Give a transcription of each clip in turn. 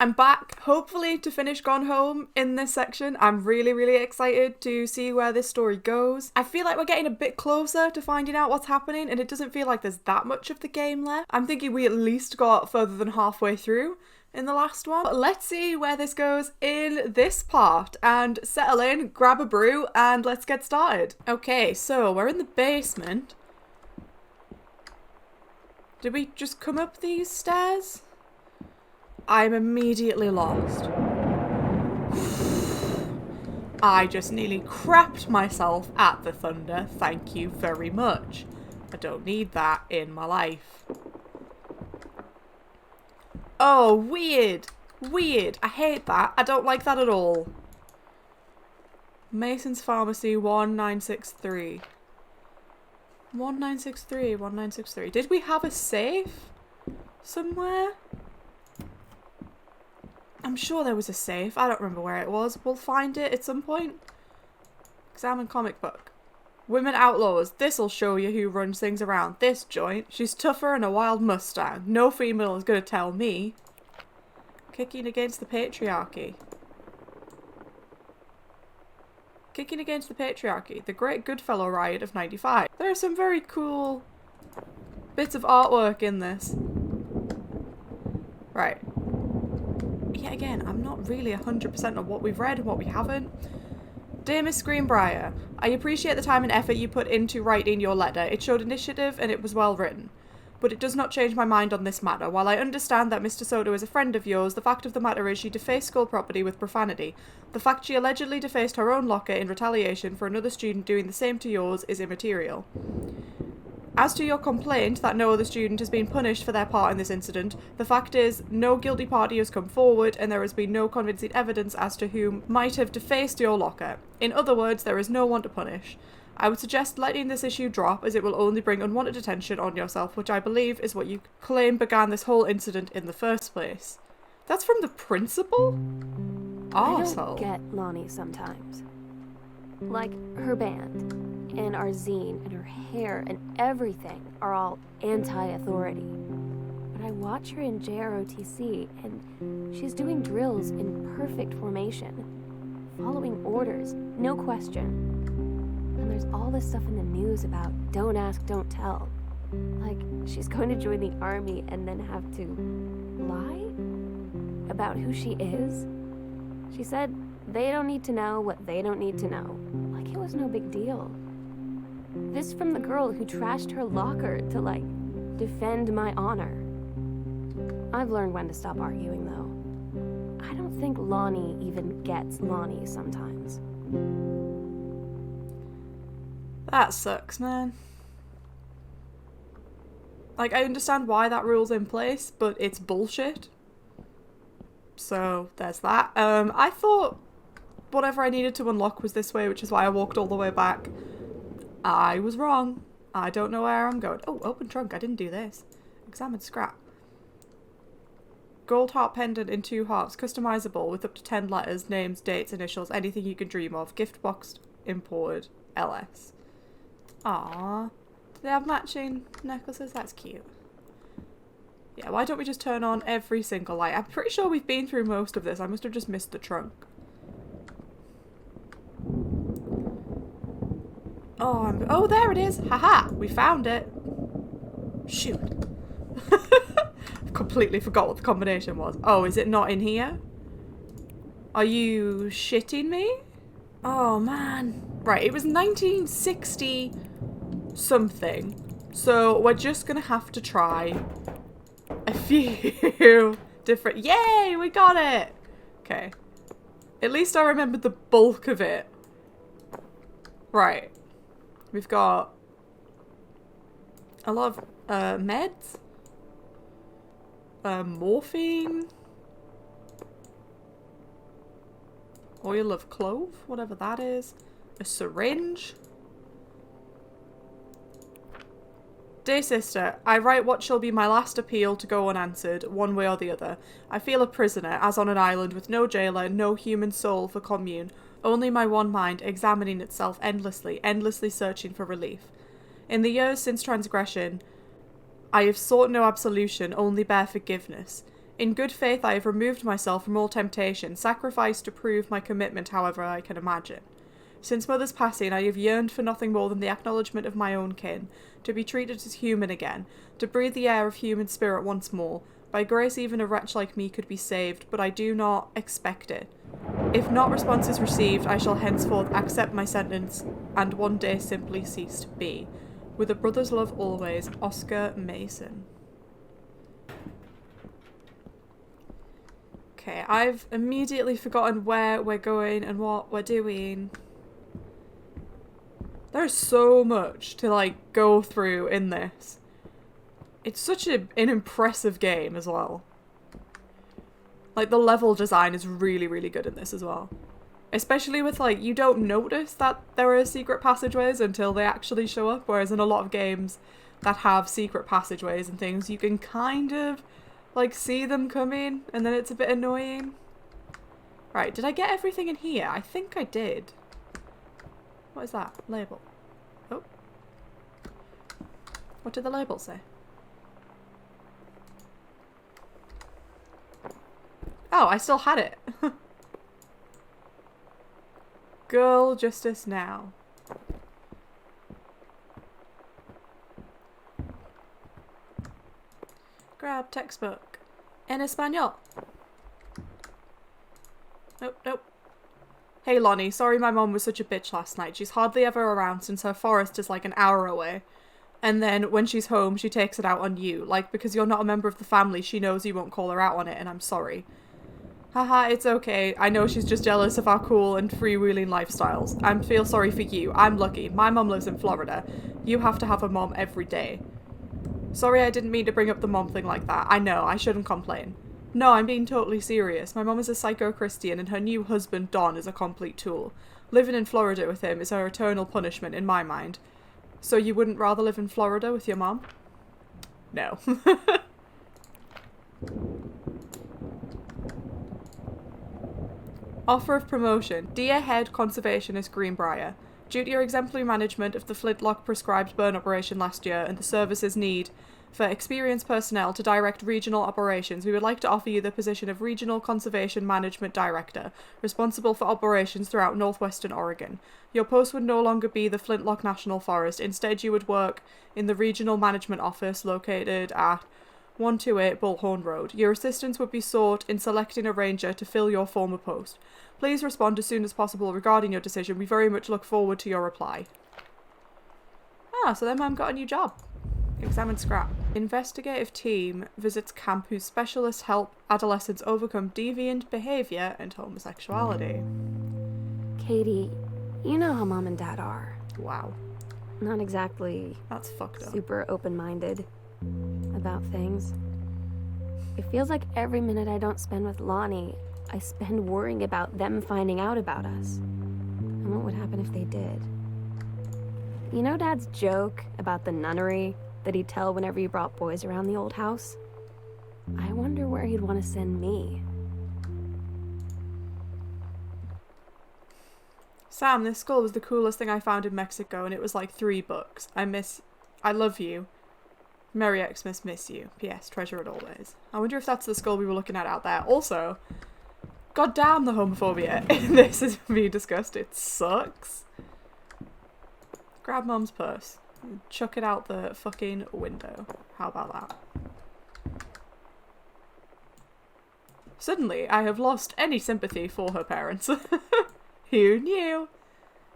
I'm back, hopefully, to finish Gone Home in this section. I'm really, really excited to see where this story goes. I feel like we're getting a bit closer to finding out what's happening, and it doesn't feel like there's that much of the game left. I'm thinking we at least got further than halfway through in the last one. But let's see where this goes in this part, and settle in, grab a brew, and let's get started. Okay, so we're in the basement. Did we just come up these stairs? I'm immediately lost. I just nearly crapped myself at the thunder. Thank you very much. I don't need that in my life. Oh, weird. Weird. I hate that. I don't like that at all. Mason's Pharmacy 1963. 1963, 1963. Did we have a safe somewhere? I'm sure there was a safe. I don't remember where it was. We'll find it at some point. Examine comic book. Women outlaws. This'll show you who runs things around this joint. She's tougher than a wild Mustang. No female is gonna tell me. Kicking against the patriarchy. Kicking against the patriarchy. The Great Goodfellow Riot of 95. There are some very cool bits of artwork in this. Right. Yet again, I'm not really 100% on what we've read and what we haven't. Dear Miss Greenbrier, I appreciate the time and effort you put into writing your letter. It showed initiative and it was well written. But it does not change my mind on this matter. While I understand that Mr. Soto is a friend of yours, the fact of the matter is she defaced school property with profanity. The fact she allegedly defaced her own locker in retaliation for another student doing the same to yours is immaterial. As to your complaint that no other student has been punished for their part in this incident, the fact is no guilty party has come forward and there has been no convincing evidence as to whom might have defaced your locker. In other words, there is no one to punish. I would suggest letting this issue drop as it will only bring unwanted attention on yourself, which I believe is what you claim began this whole incident in the first place. That's from the principal? I Arsehole. don't get Lonnie sometimes. Like, her band, and our zine, and her hair, and everything are all anti-authority. But I watch her in JROTC, and she's doing drills in perfect formation. Following orders, no question. And there's all this stuff in the news about don't ask, don't tell. Like, she's going to join the army and then have to lie about who she is. She said they don't need to know what they don't need to know. Like it was no big deal. This from the girl who trashed her locker to, like, defend my honor. I've learned when to stop arguing, though. I don't think Lonnie even gets Lonnie sometimes. That sucks, man. Like, I understand why that rule's in place, but it's bullshit. So, there's that. I thought whatever I needed to unlock was this way, which is why I walked all the way back. I was wrong. I don't know where I'm going. Oh, open trunk. I didn't do this. Examine scrap. Gold heart pendant in 2 hearts. Customizable with up to 10 letters, names, dates, initials, anything you can dream of. Gift boxed, imported, LS. Aww. Do they have matching necklaces? That's cute. Yeah, why don't we just turn on every single light? I'm pretty sure we've been through most of this. I must have just missed the trunk. Oh, there it is. Haha, we found it. Shoot. I've completely forgot what the combination was. Oh, is it not in here? Are you shitting me? Oh, man. Right, it was 1960 something. So we're just gonna have to try a few different... Yay, we got it! Okay. At least I remembered the bulk of it. Right. We've got a lot of meds. Morphine. Oil of clove, whatever that is. A syringe. Dear sister, I write what shall be my last appeal to go unanswered, one way or the other. I feel a prisoner, as on an island with no jailer, no human soul for commune, only my one mind examining itself endlessly, endlessly searching for relief. In the years since transgression, I have sought no absolution, only bare forgiveness. In good faith I have removed myself from all temptation, sacrificed to prove my commitment however I can imagine. Since Mother's passing, I have yearned for nothing more than the acknowledgement of my own kin, to be treated as human again, to breathe the air of human spirit once more. By grace even a wretch like me could be saved, but I do not expect it. If not response is received, I shall henceforth accept my sentence, and one day simply cease to be. With a brother's love always, Oscar Mason. Okay, I've immediately forgotten where we're going and what we're doing. There's so much to, like, go through in this. It's such an impressive game as well. Like, the level design is really, really good in this as well. Especially with, like, you don't notice that there are secret passageways until they actually show up, whereas in a lot of games that have secret passageways and things, you can kind of, like, see them coming, and then it's a bit annoying. Right, did I get everything in here? I think I did. What is that? Label. Oh. What did the label say? Oh, I still had it. Girl justice now. Grab textbook. En español. Nope, nope. Hey Lonnie, sorry my mom was such a bitch last night. She's hardly ever around since her forest is like an hour away. And then when she's home, she takes it out on you. Like, because you're not a member of the family, she knows you won't call her out on it, and I'm sorry. Haha, it's okay. I know she's just jealous of our cool and freewheeling lifestyles. I feel sorry for you. I'm lucky. My mom lives in Florida. You have to have a mom every day. Sorry, I didn't mean to bring up the mom thing like that. I know, I shouldn't complain. No, I'm being totally serious. My mom is a psycho-Christian and her new husband, Don, is a complete tool. Living in Florida with him is her eternal punishment, in my mind. So you wouldn't rather live in Florida with your mom? No. Offer of promotion. Dear Head Conservationist Greenbrier, due to your exemplary management of the Flintlock prescribed burn operation last year and the service's need for experienced personnel to direct regional operations, we would like to offer you the position of Regional Conservation Management Director, responsible for operations throughout northwestern Oregon. Your post would no longer be the Flintlock National Forest. Instead, you would work in the Regional Management Office located at 128 Bullhorn Road. Your assistance would be sought in selecting a ranger to fill your former post. Please respond as soon as possible regarding your decision. We very much look forward to your reply. Ah, so then Mum got a new job. Examine scrap. Investigative team visits camp whose specialists help adolescents overcome deviant behaviour and homosexuality. Katie, you know how Mom and Dad are. Wow. Not exactly That's fucked up. super open-minded about things. It feels like every minute I don't spend with Lonnie, I spend worrying about them finding out about us. And what would happen if they did? You know Dad's joke about the nunnery that he'd tell whenever he brought boys around the old house? I wonder where he'd want to send me. Sam, this skull was the coolest thing I found in Mexico, and it was like $3. I love you. Merry Xmas, miss you. P.S. Treasure it always. I wonder if that's the skull we were looking at out there. Also, goddamn the homophobia in this is being discussed. It sucks. Grab Mum's purse. And chuck it out the fucking window. How about that? Suddenly, I have lost any sympathy for her parents. Who knew?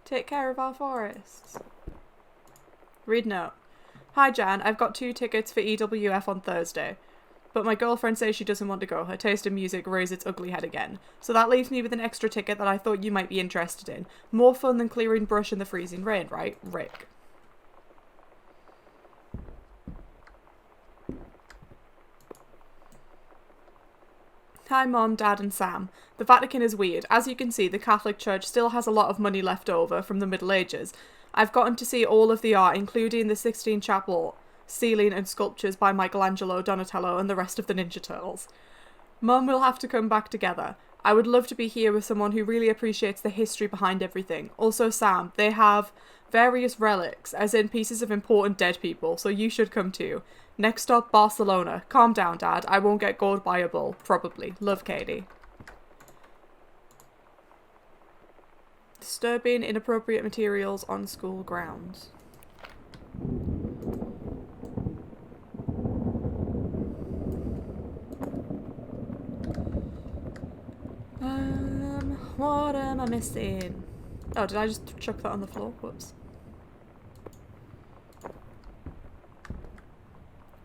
Take care of our forests. Read note. Hi Jan, I've got 2 tickets for EWF on Thursday, but my girlfriend says she doesn't want to go. Her taste in music raised its ugly head again. So that leaves me with an extra ticket that I thought you might be interested in. More fun than clearing brush in the freezing rain, right? Rick. Hi Mom, Dad and Sam. The Vatican is weird. As you can see, the Catholic Church still has a lot of money left over from the Middle Ages. I've gotten to see all of the art, including the Sixtine Chapel ceiling and sculptures by Michelangelo, Donatello and the rest of the Ninja Turtles. Mum will have to come back together. I would love to be here with someone who really appreciates the history behind everything. Also Sam, they have various relics, as in pieces of important dead people, so you should come too. Next stop, Barcelona. Calm down, Dad. I won't get gored by a bull. Probably. Love, Katie. Disturbing inappropriate materials on school grounds. What am I missing? Oh, did I just chuck that on the floor? Whoops.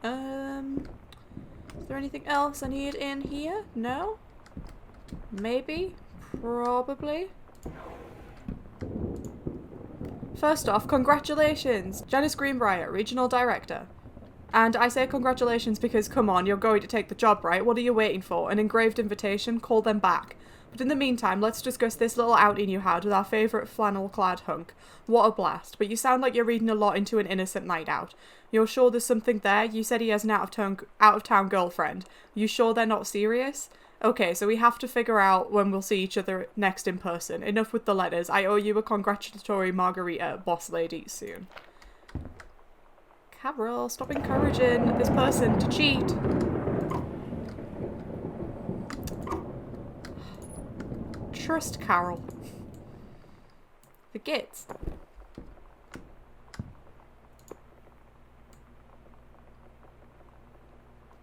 Is there anything else I need in here? No? Maybe? Probably? First off, congratulations! Janice Greenbrier, Regional Director. And I say congratulations because, come on, you're going to take the job, right? What are you waiting for? An engraved invitation? Call them back. But in the meantime, let's discuss this little outing you had with our favourite flannel-clad hunk. What a blast. But you sound like you're reading a lot into an innocent night out. You're sure there's something there? You said he has an out-of-town girlfriend. You sure they're not serious? Okay, so we have to figure out when we'll see each other next in person. Enough with the letters. I owe you a congratulatory margarita, boss lady, soon. Carol, stop encouraging this person to cheat. Trust Carol. Forgets.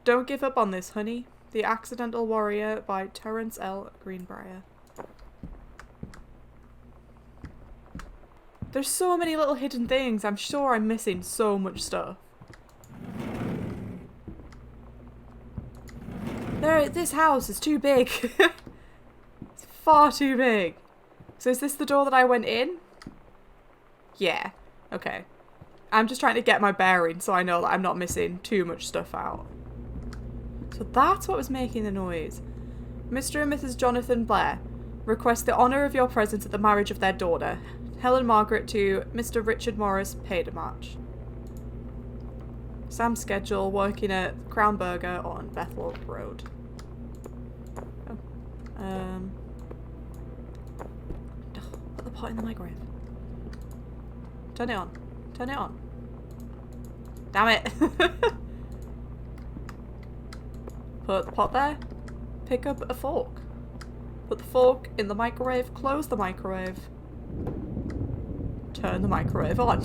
Don't give up on this, honey. The Accidental Warrior by Terence L. Greenbrier. There's so many little hidden things. I'm sure I'm missing so much stuff. This house is too big. It's far too big. So is this the door that I went in? Yeah. Okay. I'm just trying to get my bearing so I know that I'm not missing too much stuff out. So that's what was making the noise. Mr. and Mrs. Jonathan Blair request the honour of your presence at the marriage of their daughter, Helen Margaret, to Mr. Richard Morris Padermatch. Sam's schedule, working at Crown Burger on Bethel Road. Oh. Put the pot in the microwave. Turn it on. Turn it on. Damn it. Put the pot there. Pick up a fork. Put the fork in the microwave. Close the microwave. Turn the microwave on.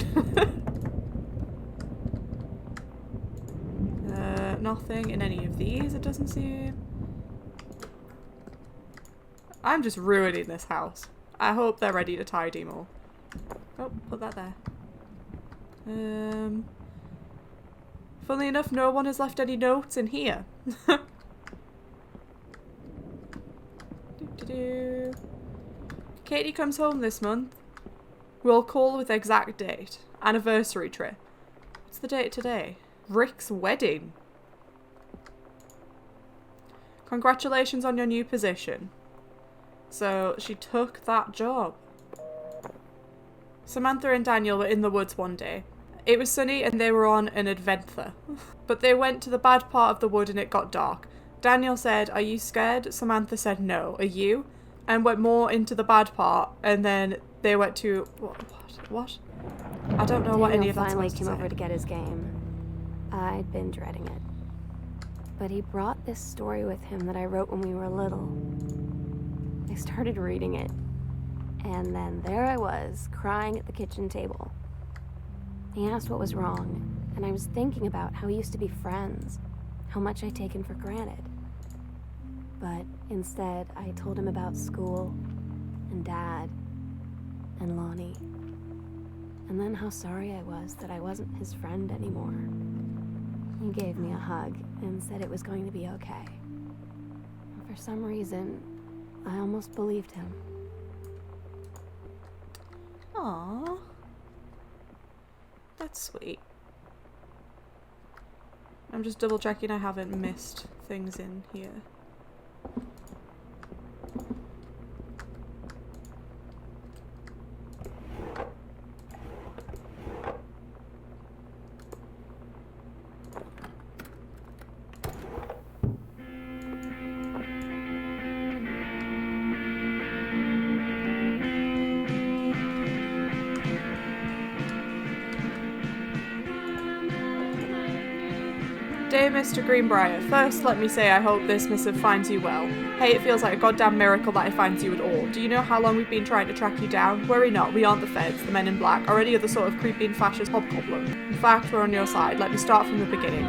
Nothing in any of these, it doesn't seem. I'm just ruining this house. I hope they're ready to tidy more. Oh, put that there. Funnily enough, no one has left any notes in here. Katie comes home this month. We'll call with exact date. Anniversary trip. What's the date today? Rick's wedding. Congratulations on your new position. So she took that job. Samantha and Daniel were in the woods one day. It was sunny and they were on an adventure. But they went to the bad part of the wood and it got dark. Daniel said, "Are you scared?" Samantha said, "No. Are you?" And went more into the bad part, and then they went to... What? I don't know what any of that's supposed to say. Daniel finally came over to get his game. I'd been dreading it. But he brought this story with him that I wrote when we were little. I started reading it, and then there I was, crying at the kitchen table. He asked what was wrong, and I was thinking about how we used to be friends, how much I'd taken for granted. But instead, I told him about school, and Dad, and Lonnie. And then how sorry I was that I wasn't his friend anymore. He gave me a hug and said it was going to be okay. And for some reason, I almost believed him. Aww. That's sweet. I'm just double checking I haven't missed things in here. Dear Mr. Greenbrier, first let me say I hope this missive finds you well. Hey, it feels like a goddamn miracle that it finds you at all. Do you know how long we've been trying to track you down? Worry not, we aren't the feds, the men in black, or any other sort of creepy and fascist hobgoblin. In fact, we're on your side. Let me start from the beginning.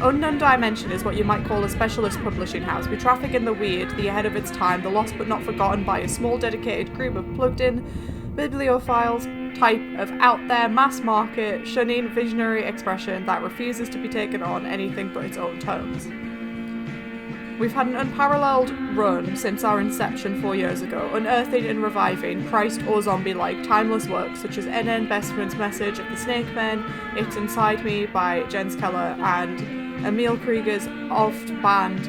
Unknown Dimension is what you might call a specialist publishing house. We traffic in the weird, the ahead of its time, the lost but not forgotten by a small dedicated group of plugged-in bibliophiles type of out-there, mass-market, shunning, visionary expression that refuses to be taken on anything but its own terms. We've had an unparalleled run since our inception 4 years ago, unearthing and reviving Christ or zombie-like timeless works such as N.N. Bestman's Message of the Snake Men, It's Inside Me by Jens Keller, and Emil Krieger's oft-banned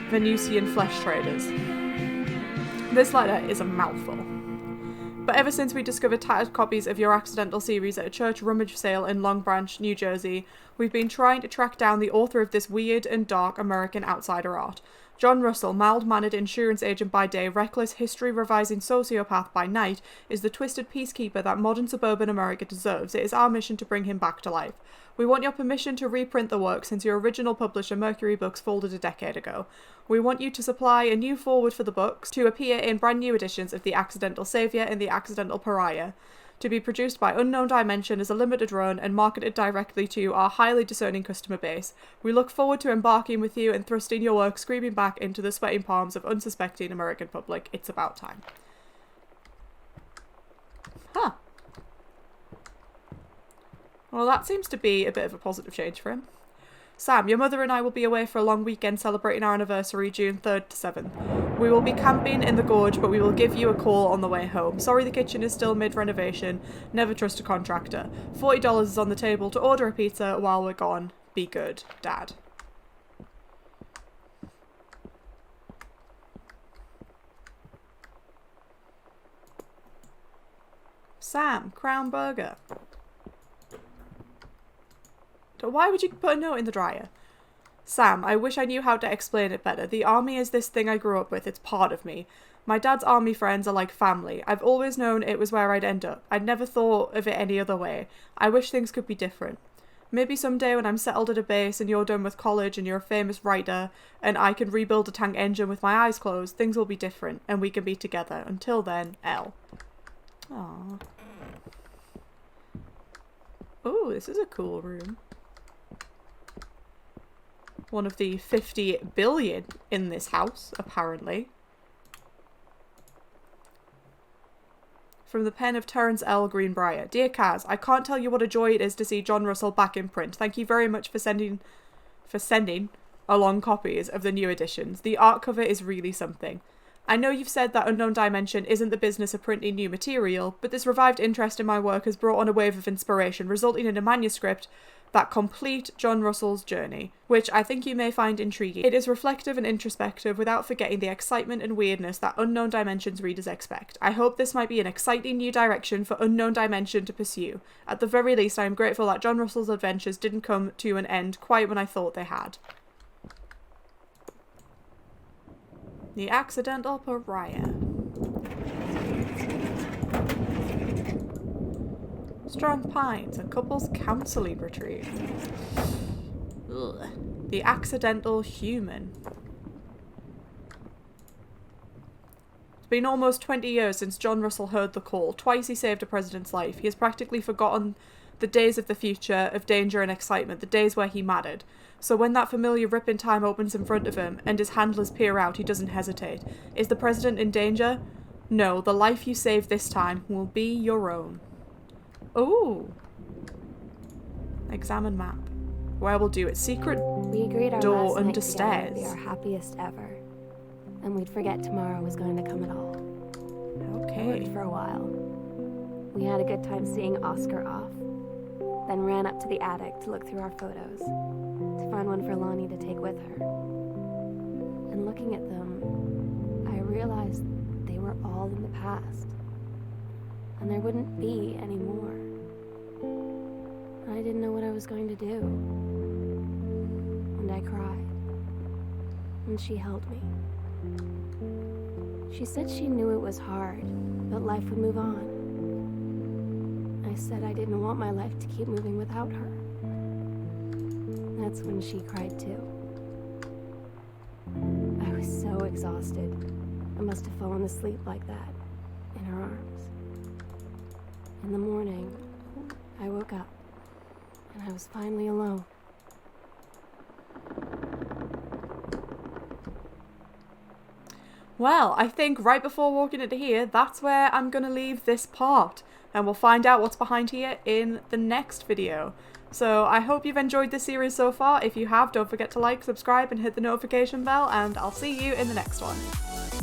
Venusian Flesh Traders. This letter is a mouthful. But ever since we discovered tattered copies of your accidental series at a church rummage sale in Long Branch, New Jersey, we've been trying to track down the author of this weird and dark American outsider art. John Russell, mild-mannered insurance agent by day, reckless history-revising sociopath by night, is the twisted peacekeeper that modern suburban America deserves. It is our mission to bring him back to life. We want your permission to reprint the work since your original publisher, Mercury Books, folded a decade ago. We want you to supply a new foreword for the books to appear in brand new editions of The Accidental Savior and The Accidental Pariah, to be produced by Unknown Dimension as a limited run and marketed directly to our highly discerning customer base. We look forward to embarking with you and thrusting your work screaming back into the sweating palms of unsuspecting American public. It's about time. Huh. Well, that seems to be a bit of a positive change for him. Sam, your mother and I will be away for a long weekend celebrating our anniversary, June 3rd to 7th. We will be camping in the gorge, but we will give you a call on the way home. Sorry the kitchen is still mid-renovation. Never trust a contractor. $40 is on the table to order a pizza while we're gone. Be good, Dad. Sam, Crown Burger. Why would you put a note in the dryer? Sam, I wish I knew how to explain it better. The army is this thing I grew up with. It's part of me. My dad's army friends are like family. I've always known it was where I'd end up. I'd never thought of it any other way. I wish things could be different. Maybe someday when I'm settled at a base and you're done with college and you're a famous writer and I can rebuild a tank engine with my eyes closed, things will be different and we can be together. Until then, L. Aww. Oh, this is a cool room. One of the 50 billion in this house, apparently. From the pen of Terence L. Greenbrier. Dear Kaz, I can't tell you what a joy it is to see John Russell back in print. Thank you very much for sending along copies of the new editions. The art cover is really something. I know you've said that Unknown Dimension isn't the business of printing new material, but this revived interest in my work has brought on a wave of inspiration, resulting in a manuscript that complete John Russell's journey, which I think you may find intriguing. It is reflective and introspective without forgetting the excitement and weirdness that Unknown Dimension's readers expect. I hope this might be an exciting new direction for Unknown Dimension to pursue. At the very least, I am grateful that John Russell's adventures didn't come to an end quite when I thought they had. The Accidental Pariah. Strong Pines, a couple's counselling retreat. Ugh. The Accidental Human. It's been almost 20 years since John Russell heard the call. Twice he saved a president's life. He has practically forgotten the days of the future, of danger and excitement, the days where he mattered. So when that familiar rip in time opens in front of him and his handlers peer out, he doesn't hesitate. Is the president in danger? No, the life you save this time will be your own. Ooh. Examine map. Where we'll do it. Secret We agreed our door last night under together would stairs. be our happiest ever, and we'd forget tomorrow was going to come at all. It Okay. worked for a while. We had a good time seeing Oscar off, then ran up to the attic to look through our photos, to find one for Lonnie to take with her. And looking at them, I realized they were all in the past, and there wouldn't be any more. I didn't know what I was going to do, and I cried, and she held me. She said she knew it was hard, but life would move on. I said I didn't want my life to keep moving without her. that's when she cried too. I was so exhausted. I must have fallen asleep like that, in her arms. In the morning, I woke up, and I was finally alone. Well, I think right before walking into here, that's where I'm going to leave this part. And we'll find out what's behind here in the next video. So I hope you've enjoyed this series so far. If you have, don't forget to like, subscribe, and hit the notification bell, and I'll see you in the next one.